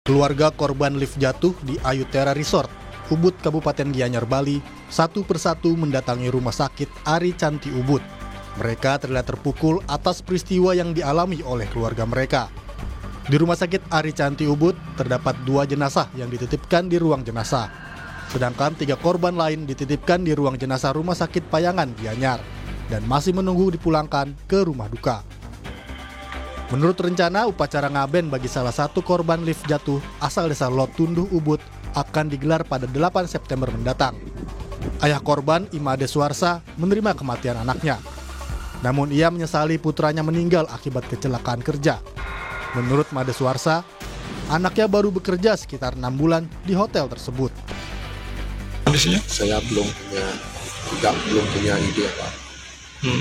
Keluarga korban lift jatuh di Ayutera Resort, Ubud, Kabupaten Gianyar, Bali, satu persatu mendatangi rumah sakit Ari Canti Ubud. Mereka terlihat terpukul atas peristiwa yang dialami oleh keluarga mereka. Di rumah sakit Ari Canti Ubud terdapat 2 jenazah yang dititipkan di ruang jenazah. Sedangkan 3 korban lain dititipkan di ruang jenazah Rumah Sakit Payangan Gianyar dan masih menunggu dipulangkan ke rumah duka. Menurut rencana, upacara ngaben bagi salah satu korban lift jatuh asal desa Lot Tunduh Ubud akan digelar pada 8 September mendatang. Ayah korban, Imade Suarsa, menerima kematian anaknya. Namun ia menyesali putranya meninggal akibat kecelakaan kerja. Menurut Made Suarsa, anaknya baru bekerja sekitar 6 bulan di hotel tersebut. Kondisinya? Saya belum punya ide apa.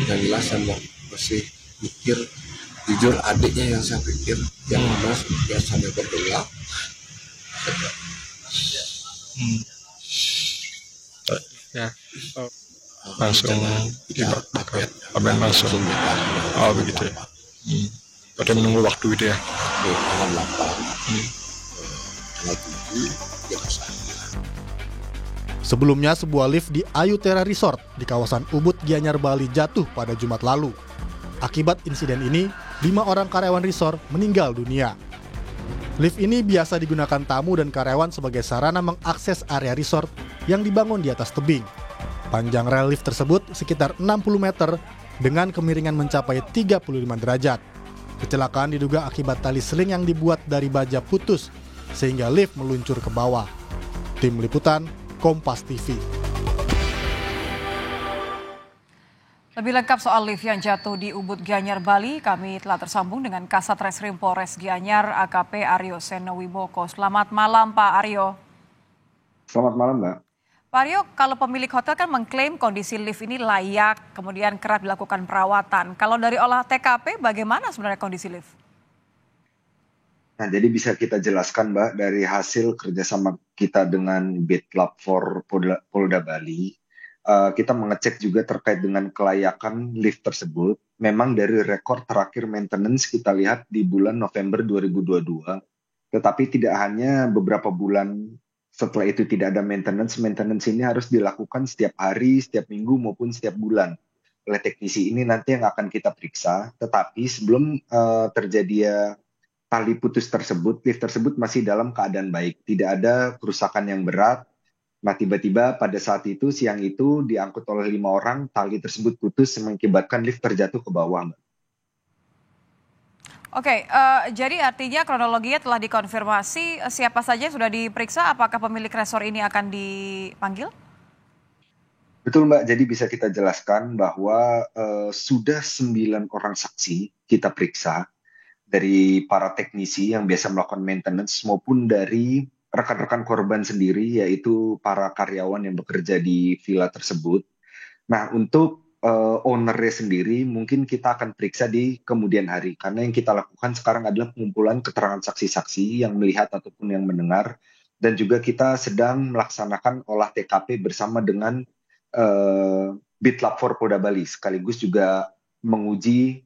Yang jelas saya masih mikir, jujur adiknya yang saya pikir, yang mana biasanya berdoa. Ya. Langsung dibakar. langsung. Oh begitu ya. Pada menunggu waktu itu ya. Di tanggal 8, tanggal 7, jenazah. Sebelumnya, sebuah lift di Ayutera Resort di kawasan Ubud, Gianyar, Bali jatuh pada Jumat lalu. Akibat insiden ini, 5 orang karyawan resort meninggal dunia. Lift ini biasa digunakan tamu dan karyawan sebagai sarana mengakses area resort yang dibangun di atas tebing. Panjang rel lift tersebut sekitar 60 meter dengan kemiringan mencapai 35 derajat. Kecelakaan diduga akibat tali seling yang dibuat dari baja putus sehingga lift meluncur ke bawah. Tim Liputan, Kompas TV. Lebih lengkap soal lift yang jatuh di Ubud, Gianyar, Bali, kami telah tersambung dengan Kasat Reskrim Polres Gianyar, AKP Aryo Senowiboko. Selamat malam, Pak Aryo. Selamat malam, Mbak. Pak Aryo, kalau pemilik hotel kan mengklaim kondisi lift ini layak, kemudian kerap dilakukan perawatan. Kalau dari olah TKP, bagaimana sebenarnya kondisi lift? Nah, jadi bisa kita jelaskan, Mbak, dari hasil kerjasama kita dengan Bitlab for Polda Bali, kita mengecek juga terkait dengan kelayakan lift tersebut. Memang dari rekor terakhir maintenance kita lihat di bulan November 2022, tetapi tidak hanya beberapa bulan setelah itu tidak ada maintenance ini harus dilakukan setiap hari, setiap minggu maupun setiap bulan oleh teknisi. Ini nanti yang akan kita periksa, tetapi sebelum terjadi tali putus tersebut, lift tersebut masih dalam keadaan baik, tidak ada kerusakan yang berat. Nah, tiba-tiba pada saat itu, siang itu diangkut oleh 5 orang, tali tersebut putus mengakibatkan lift terjatuh ke bawah, Mbak. Oke, jadi artinya kronologinya telah dikonfirmasi, siapa saja yang sudah diperiksa, apakah pemilik resort ini akan dipanggil? Betul, Mbak, jadi bisa kita jelaskan bahwa sudah 9 orang saksi kita periksa, dari para teknisi yang biasa melakukan maintenance maupun dari rekan-rekan korban sendiri, yaitu para karyawan yang bekerja di villa tersebut. Nah, untuk ownernya sendiri mungkin kita akan periksa di kemudian hari, karena yang kita lakukan sekarang adalah pengumpulan keterangan saksi-saksi yang melihat ataupun yang mendengar, dan juga kita sedang melaksanakan olah TKP bersama dengan Bitlab for Polda Bali, sekaligus juga menguji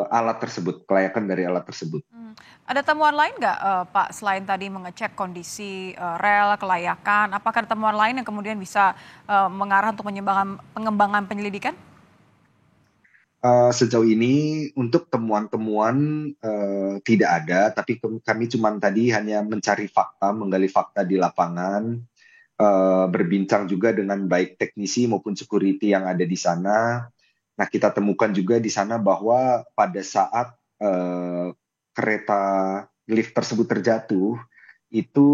alat tersebut, kelayakan dari alat tersebut. Ada temuan lain nggak, Pak, selain tadi mengecek kondisi rel, kelayakan, apakah ada temuan lain yang kemudian bisa mengarah untuk pengembangan penyelidikan? Sejauh ini untuk temuan-temuan tidak ada, tapi kami cuma tadi hanya mencari fakta, menggali fakta di lapangan, berbincang juga dengan baik teknisi maupun security yang ada di sana. Nah, kita temukan juga di sana bahwa pada saat kereta lift tersebut terjatuh, itu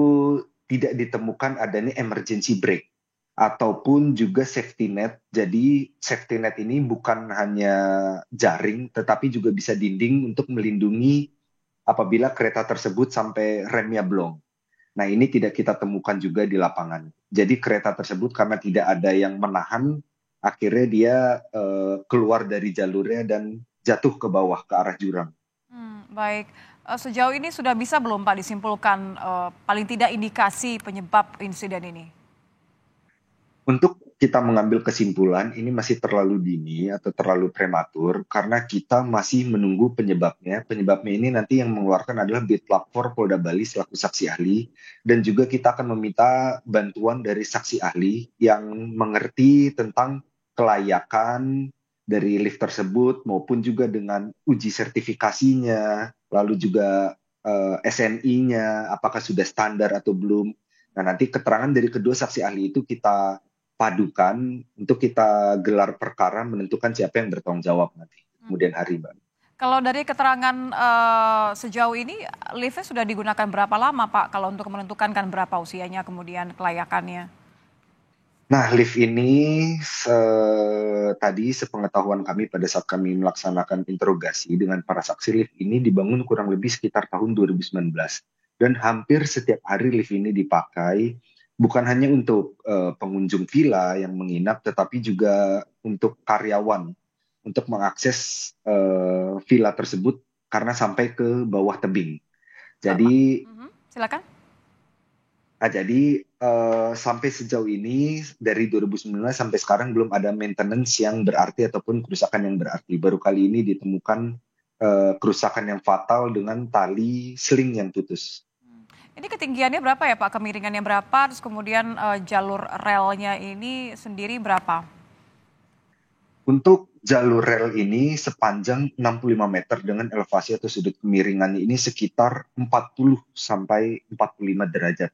tidak ditemukan adanya emergency brake ataupun juga safety net. Jadi safety net ini bukan hanya jaring, tetapi juga bisa dinding untuk melindungi apabila kereta tersebut sampai remnya blong. Nah, ini tidak kita temukan juga di lapangan. Jadi kereta tersebut karena tidak ada yang menahan, akhirnya dia keluar dari jalurnya dan jatuh ke bawah ke arah jurang. Baik, sejauh ini sudah bisa belum, Pak, disimpulkan paling tidak indikasi penyebab insiden ini? Untuk kita mengambil kesimpulan ini masih terlalu dini atau terlalu prematur karena kita masih menunggu penyebabnya. Penyebabnya ini nanti yang mengeluarkan adalah Bitlab 4 Polda Bali selaku saksi ahli, dan juga kita akan meminta bantuan dari saksi ahli yang mengerti tentang kelayakan dari lift tersebut maupun juga dengan uji sertifikasinya, lalu juga SNI-nya apakah sudah standar atau belum. Nah, nanti keterangan dari kedua saksi ahli itu kita padukan untuk kita gelar perkara menentukan siapa yang bertanggung jawab nanti kemudian hari, Mbak. Kalau dari keterangan sejauh ini, liftnya sudah digunakan berapa lama, Pak? Kalau untuk menentukan kan berapa usianya, kemudian kelayakannya? Nah, lift ini tadi sepengetahuan kami pada saat kami melaksanakan interogasi dengan para saksi, lift ini dibangun kurang lebih sekitar tahun 2019. Dan hampir setiap hari lift ini dipakai, bukan hanya untuk pengunjung villa yang menginap, tetapi juga untuk karyawan, untuk mengakses villa tersebut karena sampai ke bawah tebing. Jadi, Silakan. Jadi sampai sejauh ini dari 2019 sampai sekarang belum ada maintenance yang berarti ataupun kerusakan yang berarti. Baru kali ini ditemukan kerusakan yang fatal dengan tali sling yang putus. Ini ketinggiannya berapa ya Pak? Kemiringannya berapa? Terus kemudian jalur relnya ini sendiri berapa? Untuk jalur rel ini sepanjang 65 meter dengan elevasi atau sudut kemiringannya ini sekitar 40 sampai 45 derajat.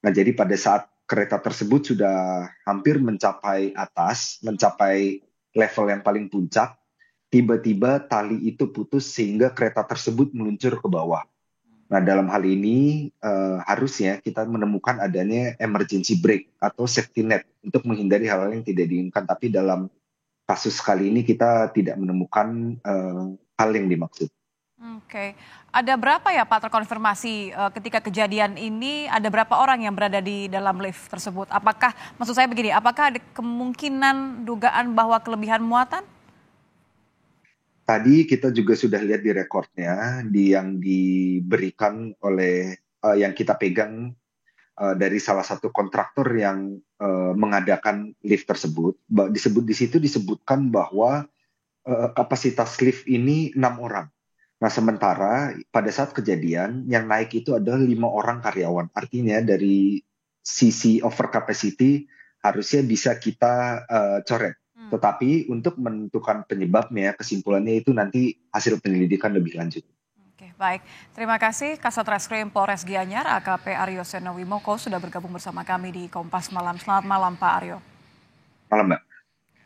Nah, jadi pada saat kereta tersebut sudah hampir mencapai atas, mencapai level yang paling puncak, tiba-tiba tali itu putus sehingga kereta tersebut meluncur ke bawah. Nah, dalam hal ini harusnya kita menemukan adanya emergency brake atau safety net untuk menghindari hal-hal yang tidak diinginkan. Tapi dalam kasus kali ini kita tidak menemukan hal yang dimaksud. Oke, ada berapa ya Pak terkonfirmasi ketika kejadian ini ada berapa orang yang berada di dalam lift tersebut? Apakah, maksud saya begini, apakah ada kemungkinan dugaan bahwa kelebihan muatan? Tadi kita juga sudah lihat di rekornya yang diberikan oleh yang kita pegang dari salah satu kontraktor yang mengadakan lift tersebut. Di situ disebutkan bahwa kapasitas lift ini 6 orang. Nah, sementara pada saat kejadian yang naik itu adalah 5 orang karyawan. Artinya dari sisi over capacity harusnya bisa kita coret. Tetapi untuk menentukan penyebabnya, kesimpulannya itu nanti hasil penyelidikan lebih lanjut. Oke, baik. Terima kasih Kasat Reskrim Polres Gianyar, AKP Aryo Seno Wimoko sudah bergabung bersama kami di Kompas Malam. Selamat malam Pak Aryo. Malam, Mbak.